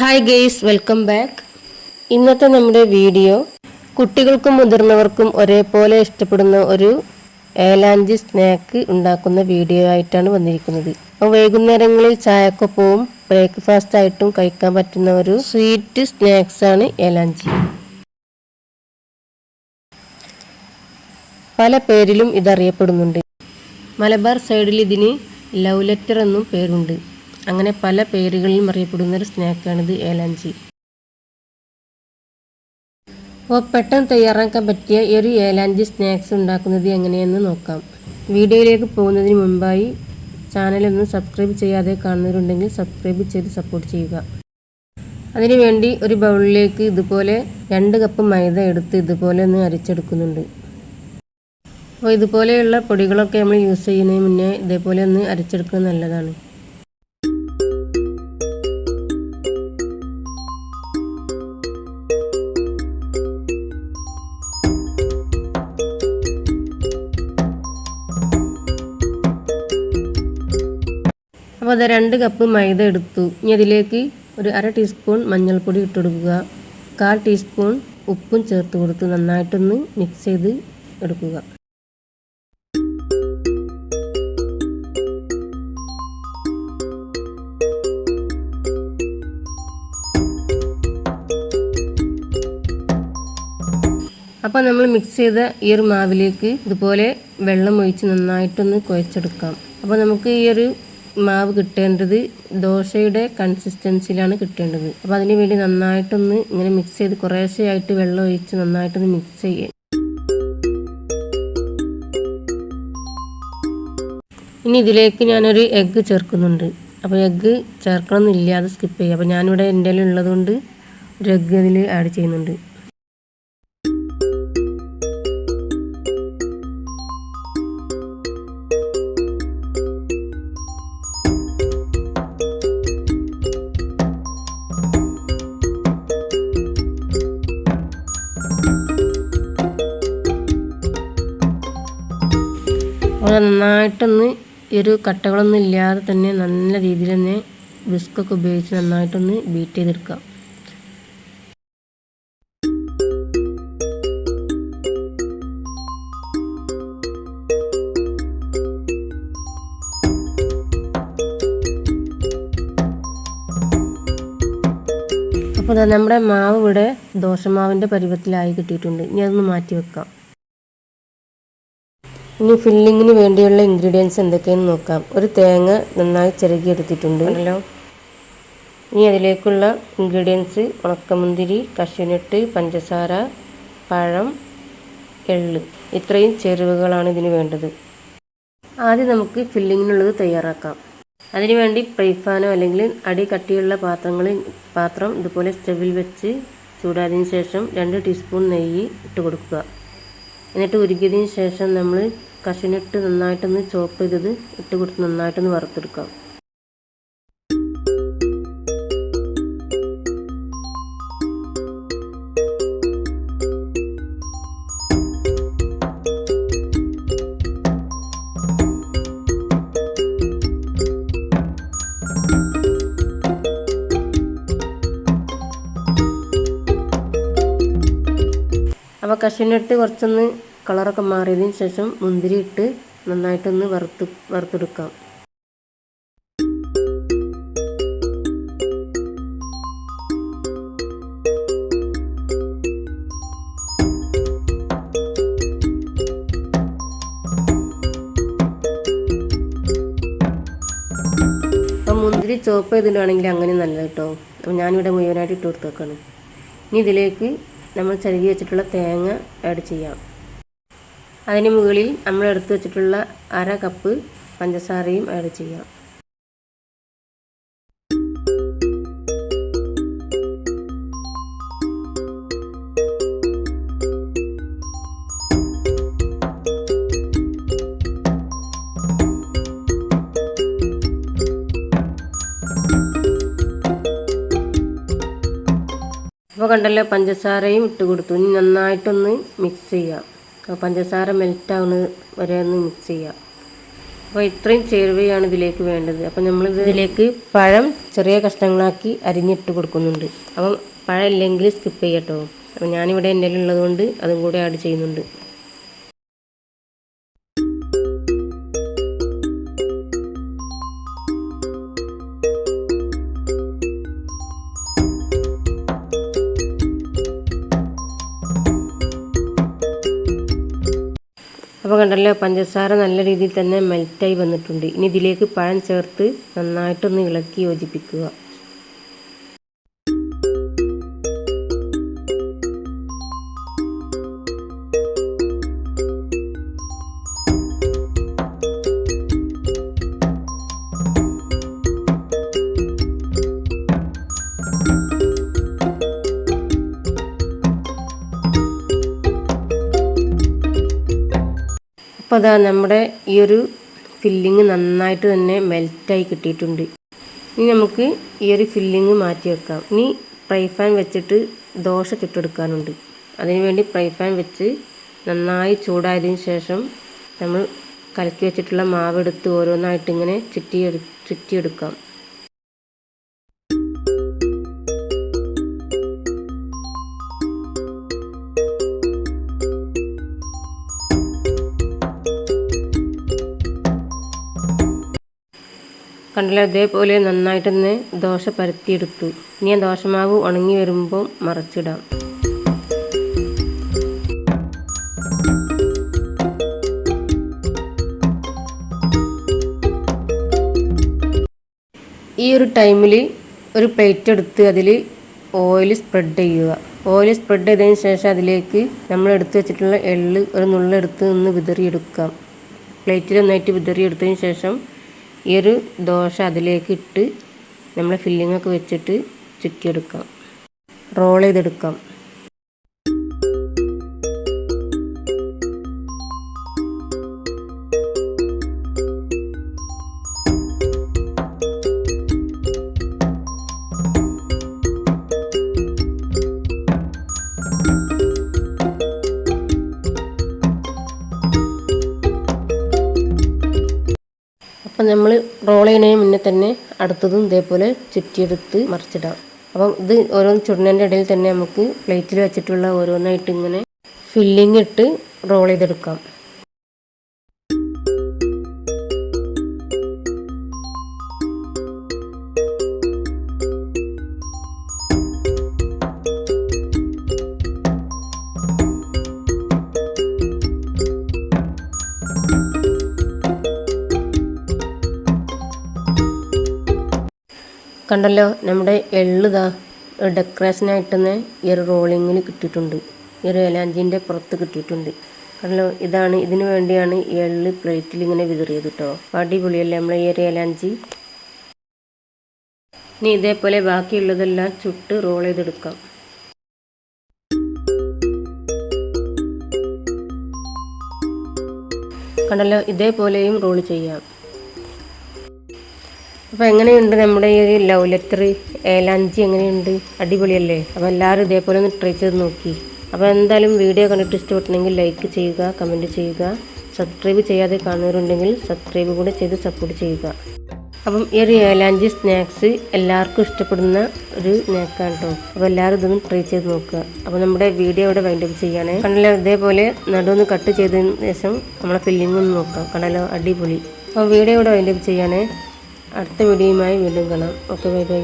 Hi guys, welcome back. ഇന്നത്തെ നമ്മുടെ video കുട്ടികൾക്കും മുതിർന്നവർക്കും ഒരേപോലെ ഇഷ്ടപ്പെടുന്ന ഒരു ഏലാഞ്ചി സ്നാക്ക് ഉണ്ടാക്കുന്ന വീഡിയോ ആയിട്ടാണ് വന്നിരിക്കുന്നത്. അപ്പോൾ വൈകുന്നേരങ്ങളിൽ ചായക്കൊപ്പവും ബ്രേക്ക്ഫാസ്റ്റ് ആയിട്ടും കഴിക്കാൻ പറ്റുന്ന ഒരു സ്വീറ്റ് സ്നാക്സ് ആണ് ഏലാഞ്ചി. പല പേരിലും ഇതറിയപ്പെടുന്നുണ്ട്. മലബാർ സൈഡിൽ ഇതിന് ലവ് ലെറ്റർ എന്നും പേരുണ്ട്. അങ്ങനെ പല പേരുകളിലും അറിയപ്പെടുന്ന ഒരു സ്നാക്കാണിത് ഏലാഞ്ചി. അപ്പോൾ പെട്ടെന്ന് തയ്യാറാക്കാൻ പറ്റിയ ഈ ഒരു ഏലാഞ്ചി സ്നാക്സ് ഉണ്ടാക്കുന്നത് എങ്ങനെയെന്ന് നോക്കാം. വീഡിയോയിലേക്ക് പോകുന്നതിന് മുമ്പായി ചാനലൊന്നും സബ്സ്ക്രൈബ് ചെയ്യാതെ കാണുന്നവരുണ്ടെങ്കിൽ സബ്സ്ക്രൈബ് ചെയ്ത് സപ്പോർട്ട് ചെയ്യുക. അതിനുവേണ്ടി ഒരു ബൗളിലേക്ക് ഇതുപോലെ 2 കപ്പ് മൈദ എടുത്ത് ഇതുപോലെ ഒന്ന് അരിച്ചെടുക്കുന്നുണ്ട്. അപ്പോൾ ഇതുപോലെയുള്ള പൊടികളൊക്കെ നമ്മൾ യൂസ് ചെയ്യുന്നതിന് മുന്നേ ഇതേപോലെ ഒന്ന് അരിച്ചെടുക്കുന്നത് നല്ലതാണ്. അപ്പോൾ അത് 2 കപ്പ് മൈദ എടുത്തു. ഇനി അതിലേക്ക് ഒരു 1/2 ടീസ്പൂൺ മഞ്ഞൾപ്പൊടി ഇട്ട് കൊടുക്കുക. 1/4 ടീസ്പൂൺ ഉപ്പും ചേർത്ത് കൊടുത്ത് നന്നായിട്ടൊന്ന് മിക്സ് ചെയ്ത് എടുക്കുക. അപ്പോൾ നമ്മൾ മിക്സ് ചെയ്ത ഈ ഒരു മാവിലേക്ക് ഇതുപോലെ വെള്ളം ഒഴിച്ച് നന്നായിട്ടൊന്ന് കുഴച്ചെടുക്കാം. അപ്പോൾ നമുക്ക് ഈ ഒരു മാവ് കിട്ടേണ്ടത് ദോശയുടെ കൺസിസ്റ്റൻസിയിലാണ് കിട്ടേണ്ടത്. അപ്പോൾ അതിന് വേണ്ടി നന്നായിട്ടൊന്ന് ഇങ്ങനെ മിക്സ് ചെയ്ത് കുറേശ്ശെയായിട്ട് വെള്ളം ഒഴിച്ച് നന്നായിട്ടൊന്ന് മിക്സ് ചെയ്യുക. ഇനി ഇതിലേക്ക് ഞാനൊരു എഗ്ഗ് ചേർക്കുന്നുണ്ട്. അപ്പോൾ എഗ്ഗ് ചേർക്കണമെന്നില്ല, അത് സ്കിപ്പ് ചെയ്യുക. അപ്പോൾ ഞാനിവിടെ എൻ്റെ ഉള്ളതുകൊണ്ട് ഒരു എഗ്ഗ് അതിൽ ആഡ് ചെയ്യുന്നുണ്ട്. അത് നന്നായിട്ടൊന്ന് ഈ ഒരു കട്ടകളൊന്നും ഇല്ലാതെ തന്നെ നല്ല രീതിയിൽ തന്നെ വിസ്കൊക്കെ ഉപയോഗിച്ച് നന്നായിട്ടൊന്ന് ബീറ്റ് ചെയ്തെടുക്കാം. അപ്പോൾ നമ്മുടെ മാവ് ഇവിടെ ദോശമാവിൻ്റെ പരുവത്തിലായി കിട്ടിയിട്ടുണ്ട്. ഇനി അതൊന്ന് മാറ്റി വെക്കാം. ഇനി ഫില്ലിങ്ങിന് വേണ്ടിയുള്ള ഇൻഗ്രീഡിയൻസ് എന്തൊക്കെയെന്ന് നോക്കാം. ഒരു തേങ്ങ നന്നായി ചിരകി എടുത്തിട്ടുണ്ട്. ഇനി അതിലേക്കുള്ള ഇൻഗ്രീഡിയൻസ് ഉണക്കമുന്തിരി, കശുനട്ട്, പഞ്ചസാര, പഴം, എള്ള്, ഇത്രയും ചേരുവകളാണ് ഇതിന് വേണ്ടത്. ആദ്യം നമുക്ക് ഫില്ലിങ്ങിനുള്ളത് തയ്യാറാക്കാം. അതിനുവേണ്ടി ഫ്രൈ പാനോ അല്ലെങ്കിൽ അടി കട്ടിയുള്ള പാത്രം ഇതുപോലെ സ്റ്റവിൽ വെച്ച് ചൂടായതിനു ശേഷം 2 ടീസ്പൂൺ നെയ്യ് ഇട്ട് കൊടുക്കുക. എന്നിട്ട് ഉരുകിയതിന് ശേഷം നമ്മൾ കശുനട്ട് നന്നായിട്ടൊന്ന് ചോപ്പ് ചെയ്തത് ഇട്ട് കൊടുത്ത് നന്നായിട്ടൊന്ന് വറുത്തെടുക്കാം. അപ്പോൾ കശുനട്ട് കുറച്ചൊന്ന് കളറൊക്കെ മാറിയതിന് ശേഷം മുന്തിരി ഇട്ട് നന്നായിട്ടൊന്ന് വറുത്തെടുക്കാം. അപ്പോൾ മുന്തിരി ചോപ്പ് ചെയ്തിട്ടാണെങ്കിൽ അങ്ങനെ നല്ലത് കേട്ടോ. അപ്പോൾ ഞാനിവിടെ മുഴുവനായിട്ട് ഇട്ട് കൊടുത്തേക്കാണ്. ഇനി ഇതിലേക്ക് നമ്മൾ ചരുകി വെച്ചിട്ടുള്ള തേങ്ങ ആഡ് ചെയ്യാം. അതിന് മുകളിൽ നമ്മൾ എടുത്ത് വെച്ചിട്ടുള്ള 1/2 കപ്പ് പഞ്ചസാരയും ആഡ് ചെയ്യാം. അപ്പോൾ കണ്ടല്ലോ, പഞ്ചസാരയും ഇട്ട് കൊടുത്തു. ഇനി നന്നായിട്ടൊന്ന് മിക്സ് ചെയ്യാം. പഞ്ചസാര മെൽറ്റ് ആവുന്നത് വരെ ഒന്ന് മിക്സ് ചെയ്യാം. അപ്പോൾ ഇത്രയും ചേരുവയാണ് ഇതിലേക്ക് വേണ്ടത്. അപ്പം നമ്മൾ ഇതിലേക്ക് പഴം ചെറിയ കഷ്ണങ്ങളാക്കി അരിഞ്ഞിട്ട് കൊടുക്കുന്നുണ്ട്. അപ്പം പഴം ഇല്ലെങ്കിൽ സ്കിപ്പ് ചെയ്യട്ടോ. അപ്പം ഞാനിവിടെ എൻ്റെ ഉള്ളത് കൊണ്ട് അതും കൂടെ ആഡ് ചെയ്യുന്നുണ്ട്. അപ്പോൾ കണ്ടല്ലോ, പഞ്ചസാര നല്ല രീതിയിൽ തന്നെ മെൽറ്റായി വന്നിട്ടുണ്ട്. ഇനി ഇതിലേക്ക് പഴം ചേർത്ത് നന്നായിട്ടൊന്ന് ഇളക്കി യോജിപ്പിക്കുക. അപ്പോൾ അതാ നമ്മുടെ ഈ ഒരു ഫില്ലിങ് നന്നായിട്ട് തന്നെ മെൽറ്റായി കിട്ടിയിട്ടുണ്ട്. ഇനി നമുക്ക് ഈ ഒരു ഫില്ലിങ് മാറ്റി വെക്കാം. ഇനി ഫ്രൈ പാൻ വെച്ചിട്ട് ദോശ ചുട്ടെടുക്കാനുണ്ട്. അതിനുവേണ്ടി ഫ്രൈ പാൻ വെച്ച് നന്നായി ചൂടായതിന് ശേഷം നമ്മൾ കലക്കി വെച്ചിട്ടുള്ള മാവ് എടുത്ത് ഓരോന്നായിട്ട് ഇങ്ങനെ ചുറ്റിയെടുക്കാം. കണ്ടല്ലോ, ഇതേപോലെ നന്നായിട്ട് തന്നെ ദോശ പരത്തിയെടുത്തു. ഇനി ദോശമാവ് ഉണങ്ങി വരുമ്പോൾ മറച്ചിടാം. ഈ ഒരു ടൈമിൽ ഒരു പ്ലേറ്റ് എടുത്ത് അതിൽ ഓയിൽ സ്പ്രെഡ് ചെയ്യുക. ഓയിൽ സ്പ്രെഡ് ചെയ്തതിന് ശേഷം അതിലേക്ക് നമ്മൾ എടുത്ത് വെച്ചിട്ടുള്ള എള്ള് ഒരു നുള്ളെടുത്ത് നിന്ന് വിതറിയെടുക്കാം. പ്ലേറ്റിൽ നന്നായിട്ട് വിതറിയെടുത്തതിന് ശേഷം ഈ ഒരു ദോശ അതിലേക്ക് ഇട്ട് നമ്മൾ ഫില്ലിങ്ങൊക്കെ വെച്ചിട്ട് ചുറ്റിയെടുക്കാം, റോൾ ചെയ്തെടുക്കാം. അപ്പം നമ്മൾ റോൾ ചെയ്യുന്നതിന് മുന്നേ തന്നെ അടുത്തതും ഇതേപോലെ ചുറ്റിയെടുത്ത് മറിച്ചിടാം. അപ്പം ഇത് ഓരോന്ന് ചുടുന്നതിൻ്റെ ഇടയിൽ തന്നെ നമുക്ക് പ്ലേറ്റിൽ വെച്ചിട്ടുള്ള ഓരോന്നായിട്ട് ഇങ്ങനെ ഫില്ലിങ് ഇട്ട് റോൾ ചെയ്തെടുക്കാം. കണ്ടല്ലോ, നമ്മുടെ എള്ളിതാ ഡെക്കറേഷനായിട്ട് തന്നെ ഈ ഒരു റോളിങ്ങിൽ കിട്ടിയിട്ടുണ്ട്. ഈ ഒരു ഏലാഞ്ചിൻ്റെ പുറത്ത് കിട്ടിയിട്ടുണ്ട്. കണ്ടല്ലോ, ഇതാണ് ഇതിന് വേണ്ടിയാണ് ഈ എള്ള് പ്ലേറ്റിൽ ഇങ്ങനെ വിതറിയത് കേട്ടോ. അടിപൊളിയല്ലേ നമ്മളെ ഈ ഒരു ഏലാഞ്ചി. ഇനി ഇതേപോലെ ബാക്കിയുള്ളതെല്ലാം ചുട്ട് റോൾ ചെയ്തെടുക്കാം. കണ്ടല്ലോ, ഇതേപോലെയും റോൾ ചെയ്യാം. അപ്പോൾ എങ്ങനെയുണ്ട് നമ്മുടെ ഈ ഒരു ലവ് ലെറ്റർ ഏലാഞ്ചി? എങ്ങനെയുണ്ട്? അടിപൊളിയല്ലേ? അപ്പോൾ എല്ലാവരും ഇതേപോലെ ഒന്ന് ട്രൈ ചെയ്ത് നോക്കി. അപ്പോൾ എന്തായാലും വീഡിയോ കണ്ടിട്ട് ഇഷ്ടപ്പെട്ടിട്ടുണ്ടെങ്കിൽ ലൈക്ക് ചെയ്യുക, കമൻറ്റ് ചെയ്യുക. സബ്സ്ക്രൈബ് ചെയ്യാതെ കാണുന്നവരുണ്ടെങ്കിൽ സബ്സ്ക്രൈബ് കൂടെ ചെയ്ത് സപ്പോർട്ട് ചെയ്യുക. അപ്പം ഈ ഒരു ഏലാഞ്ചി സ്നാക്സ് എല്ലാവർക്കും ഇഷ്ടപ്പെടുന്ന ഒരു സ്നാക്കാണ് കേട്ടോ. അപ്പോൾ എല്ലാവരും ഇതൊന്ന് ട്രൈ ചെയ്ത് നോക്കുക. അപ്പോൾ നമ്മുടെ വീഡിയോ ഇവിടെ വൈൻഡപ്പ് ചെയ്യാണ്. കണ്ടല്ലോ, ഇതേപോലെ നടുവൊന്ന് കട്ട് ചെയ്തതിന് ശേഷം നമ്മളെ ഫില്ലിംഗ് ഒന്ന് നോക്കാം. കണ്ടല്ലോ, അടിപൊളി. അപ്പോൾ വീഡിയോ ഇവിടെ വൈൻഡപ്പ് ചെയ്യാണ്. അടുത്ത വീഡിയോയുമായി വീണ്ടും കാണാം. Okay, bye bye.